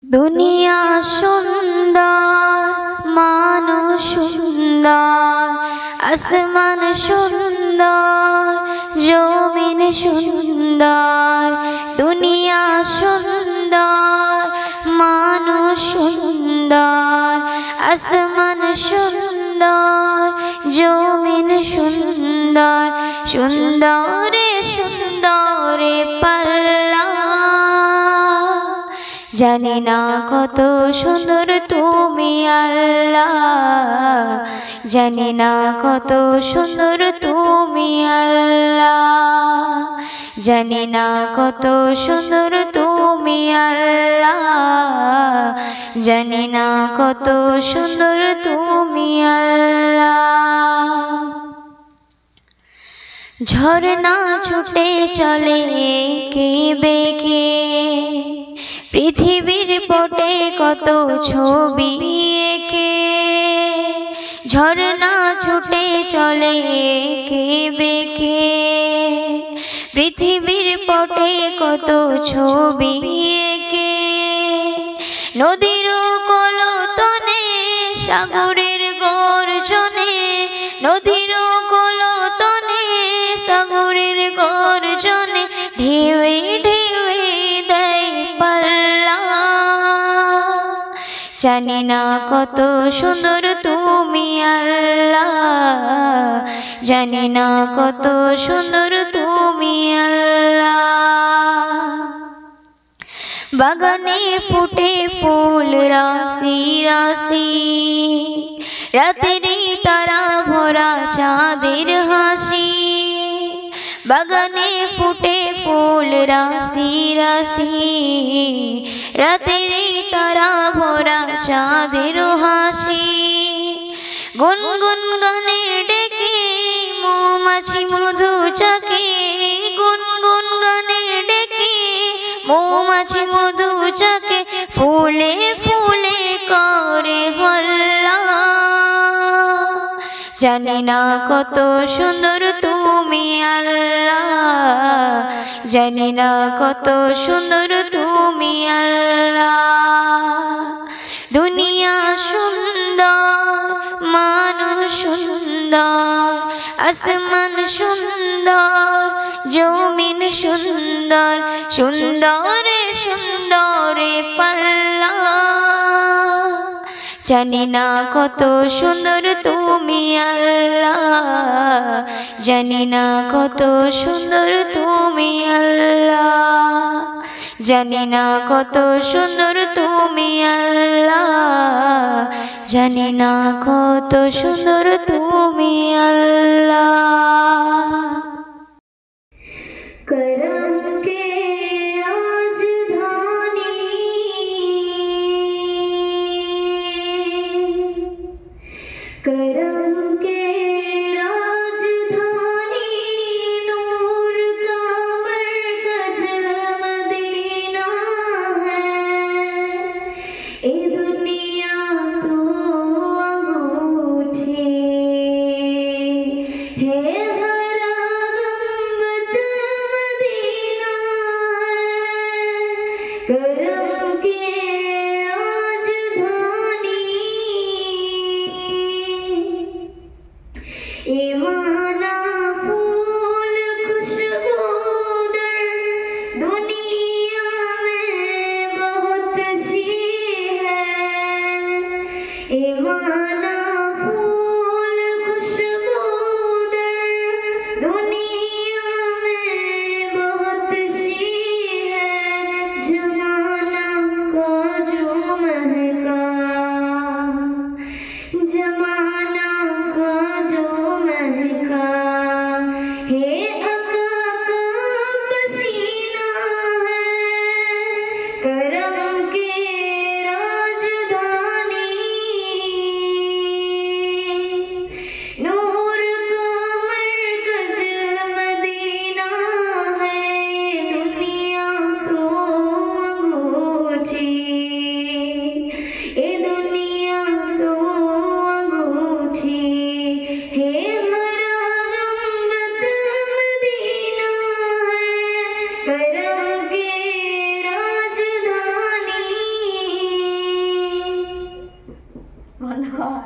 দুনিয়া সুন্দর, মানুষ সুন্দর, আসমান সুন্দর, জমিন সুন্দর। দুনিয়া সুন্দর, মানুষ সুন্দর, আসমান সুন্দর, জমিন সুন্দর। সুন্দরে সুন্দরে পাল্লা, জানি না কত সুন্দর তুমি আল্লাহ, জানি না কত সুন্দর তুমি আল্লাহ, জানি না কত সুন্দর তুমি আল্লাহ, জানি না কত সুন্দর তুমি আল্লাহ। ঝরনা ছুটে চলে কে বেঁকে, পৃথিবীর পটে কত ছবি এঁকে। ঝরনা ছুটে চলে কে বেঁকে, পৃথিবীর পটে কত ছবি এঁকে। নদীর কলতনে সাগরের গর্জনে, নদীর কলতনে সাগরের গর্জনে, ঢেউয়ে ঢেউয়ে দেয় পাল্লা। জানি না কত সুন্দর তুমি আল্লাহ, জানি না কত সুন্দর তুমি আল্লাহ। বাগানে ফুটে ফুল রাশি রাশি, রাতেরই তারা ভরা চাঁদের হাসি। বাগানে ফুটে ফুল রাশি রাশি, রাতেরই তারা ভরা চাঁদের হাসি। গুনগুন গানে ডেকে মৌমাছি মধু চাকে, গুনগুন গানে ডেকে মৌমাছি মধু চাকে। ফুলে ফুলে করে হল্লা, জানি না কত সুন্দর তুমি আল্লাহ, জানি না কত সুন্দর তুমি আল্লাহ। দুনিয়া সুন্দর, মানুষ সুন্দর, আসমান সুন্দর, জমিন সুন্দর। সুন্দরে সুন্দরে পাল্লা, জানি না কত সুন্দর তুমি আল্লাহ, জানি না কত সুন্দর তুমি আল্লাহ, জানি না কত সুন্দর তুমি আল্লাহ, জানি না কত সুন্দর তুমি আল্লাহ। করম কে আজ ধানী, करम के राजधानी, नूर का मरकज मदीना है। ए दुनिया तो अंगूठी है, हरा गंबद मदीना বন্ধ কর।